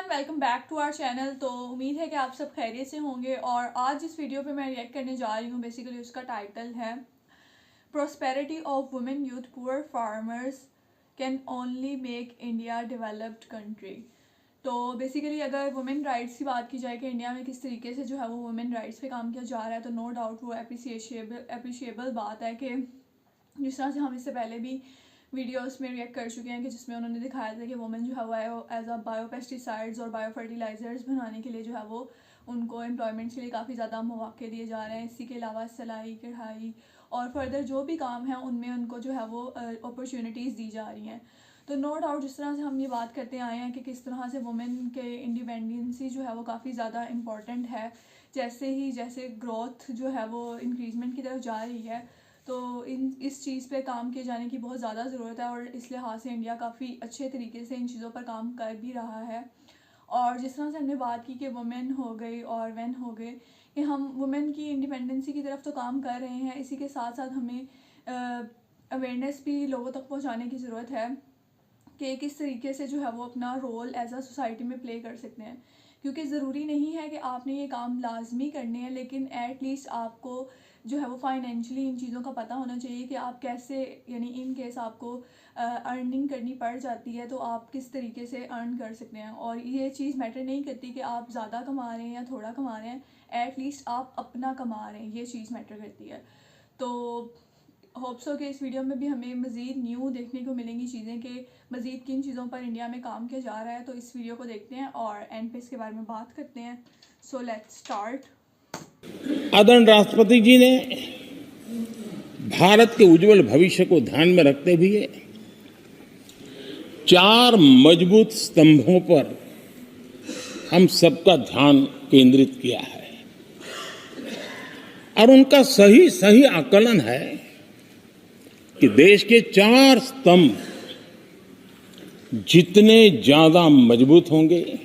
Everyone, welcome back to our channel. तो उम्मीद है कि आप सब खैरियत से होंगे। और आज इस वीडियो पे मैं रिएक्ट करने जा रही हूँ। बेसिकली उसका टाइटल है prosperity of women youth poor farmers can only make India developed country. तो बेसिकली अगर वुमेन राइट्स की बात की जाए कि इंडिया में किस तरीके से जो है वो वुमेन राइट्स पे काम किया जा रहा है, तो नो डाउट वो अप्रिशिएबल बात है कि जिस तरह से हम इससे पहले भी वीडियोस में रिएक्ट कर चुके हैं कि जिसमें उन्होंने दिखाया था कि वुमेन जो है वो एज अ बायोपेस्टिसाइड्स और बायो फर्टिलाइजर्स बनाने के लिए जो है वो उनको एम्प्लॉयमेंट के लिए काफ़ी ज़्यादा मौके दिए जा रहे हैं। इसी के अलावा सिलाई कढ़ाई और फर्दर जो भी काम है उनमें उनको जो है वो अपॉर्चुनिटीज़ दी जा रही हैं। तो नो डाउट जिस तरह से हम ये बात करते आए हैं कि किस तरह से वुमेन के इंडिपेंडेंसी जो है वो काफ़ी ज़्यादा इम्पॉर्टेंट है, जैसे ग्रोथ जो है वो इंक्रीजमेंट की तरफ जा रही है, तो इस चीज़ पे काम किए जाने की बहुत ज़्यादा ज़रूरत है। और इस लिहाज से इंडिया काफ़ी अच्छे तरीके से इन चीज़ों पर काम कर भी रहा है। और जिस तरह से हमने बात की कि वुमेन हो गई और मैन हो गए, कि हम वुमेन की इंडिपेंडेंसी की तरफ तो काम कर रहे हैं, इसी के साथ साथ हमें अवेयरनेस भी लोगों तक पहुँचाने की ज़रूरत है कि किस तरीके से जो है वो अपना रोल एज अ सोसाइटी में प्ले कर सकते हैं। क्योंकि ज़रूरी नहीं है कि आपने ये काम लाजमी करने हैं, लेकिन एट लीस्ट आपको जो है वो फाइनेंशियली इन चीज़ों का पता होना चाहिए कि आप कैसे, यानी इन केस आपको अर्निंग करनी पड़ जाती है तो आप किस तरीके से अर्न कर सकते हैं। और ये चीज़ मैटर नहीं करती कि आप ज़्यादा कमा रहे हैं या थोड़ा कमा रहे हैं, एट लीस्ट आप अपना कमा रहे हैं, ये चीज़ मैटर करती है। तो होप सो कि इस वीडियो में भी हमें मज़ीद न्यू देखने को मिलेंगी चीज़ें कि मज़ीद किन चीज़ों पर इंडिया में काम किया जा रहा है। तो इस वीडियो को देखते हैं और एंड पे इसके बारे में बात करते हैं। So let's start. आदरणीय राष्ट्रपति जी ने भारत के उज्जवल भविष्य को ध्यान में रखते हुए 4 मजबूत स्तंभों पर हम सबका ध्यान केंद्रित किया है और उनका सही आकलन है कि देश के 4 स्तंभ जितने ज्यादा मजबूत होंगे,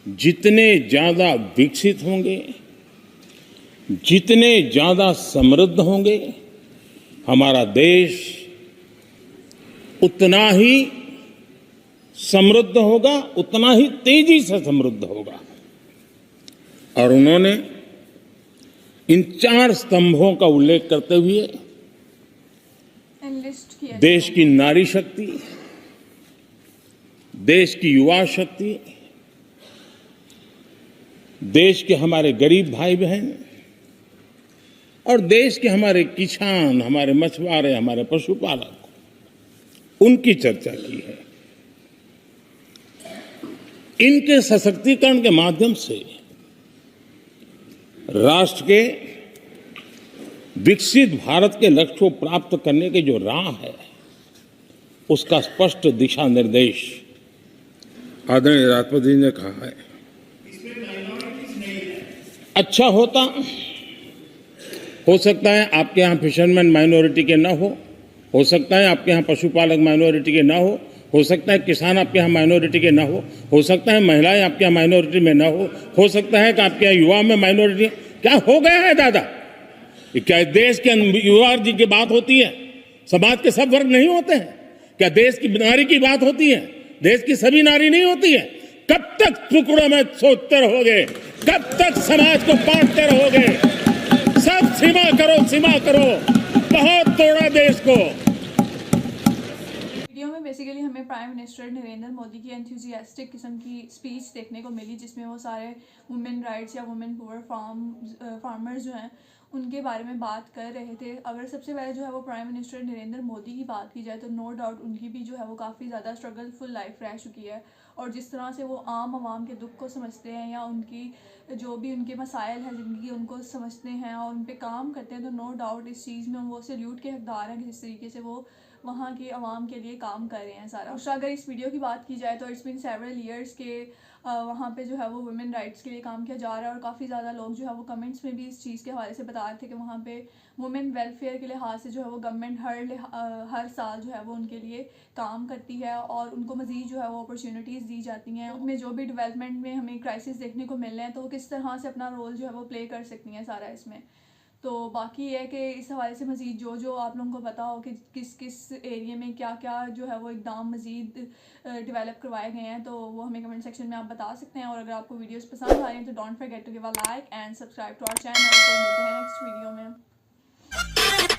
जितने ज्यादा विकसित होंगे, जितने ज्यादा समृद्ध होंगे, हमारा देश उतना ही समृद्ध होगा, उतना ही तेजी से समृद्ध होगा। और उन्होंने इन 4 स्तंभों का उल्लेख करते हुए देश की नारी शक्ति, देश की युवा शक्ति, देश के हमारे गरीब भाई बहन और देश के हमारे किसान, हमारे मछुआरे, हमारे पशुपालक, उनकी चर्चा की है। इनके सशक्तिकरण के माध्यम से राष्ट्र के विकसित भारत के लक्ष्य को प्राप्त करने की जो राह है, उसका स्पष्ट दिशा निर्देश आदरणीय राष्ट्रपति जी ने कहा है। अच्छा हो सकता है आपके यहाँ फिशरमैन माइनॉरिटी के ना हो सकता है आपके यहाँ पशुपालक माइनॉरिटी के ना हो सकता है किसान आपके यहाँ माइनॉरिटी के ना हो सकता है महिलाएं आपके यहाँ माइनॉरिटी में ना हो सकता है कि आपके यहाँ युवा में माइनॉरिटी। क्या हो गया है दादा? क्या देश के युवा जी की बात होती है? समाज के सब वर्ग नहीं होते हैं? क्या देश की नारी की बात होती है? देश की सभी नारी नहीं होती है? कब तक टुकड़ों में सोचते रहोगे? कब तक समाज को बांटते रहोगे? सब सीमा करो, बहुत तोड़ा देश को। वीडियो में बेसिकली हमें प्राइम मिनिस्टर नरेंद्र मोदी की एंथुजियास्टिक किस्म की स्पीच देखने को मिली, जिसमें वो सारे वुमेन राइट्स या वुमेन पुअर फार्मर्स जो हैं उनके बारे में बात कर रहे थे। अगर सबसे पहले जो है वो प्राइम मिनिस्टर नरेंद्र मोदी की बात की जाए तो नो डाउट उनकी भी जो है वो काफ़ी ज़्यादा स्ट्रगलफुल लाइफ रह चुकी है। और जिस तरह से वो आम आवाम के दुख को समझते हैं या उनकी जो भी उनके मसाइल हैं ज़िंदगी उनको समझते हैं और उन पर काम करते हैं, तो नो डाउट इस चीज़ में वो सैल्यूट के हकदार हैं कि जिस तरीके से वो वहाँ के आवाम के लिए काम कर रहे हैं सारा। दूसरा अगर इस वीडियो की बात की जाए तो इट्स बीन सेवरल ईयर्स के वहाँ पे जो है वो वुमेन राइट्स के लिए काम किया जा रहा है। और काफ़ी ज़्यादा लोग जो है वो कमेंट्स में भी इस चीज़ के हवाले से बता रहे थे कि वहाँ पे वुमेन वेलफेयर के लिहाज से जो है वो गवर्नमेंट हर साल जो है वो उनके लिए काम करती है और उनको मज़ीद जो है वो अपॉर्चुनिटीज़ दी जाती हैं। उनमें जो भी डेवलपमेंट में हमें क्राइसिस देखने को मिल रहे हैं तो वो किस तरह से अपना रोल जो है वो प्ले कर सकती हैं सारा इसमें। तो बाकी है कि इस हवाले से मज़ीद जो आप लोगों को पता हो कि किस किस एरिया में क्या क्या जो है वो इक़दाम मज़ीद डेवलप करवाए गए हैं, तो वो हमें कमेंट सेक्शन में आप बता सकते हैं। और अगर आपको वीडियोस पसंद आ रही हैं तो don't forget to give a like and subscribe to our channel. तो मिलते हैं नेक्स्ट वीडियो में।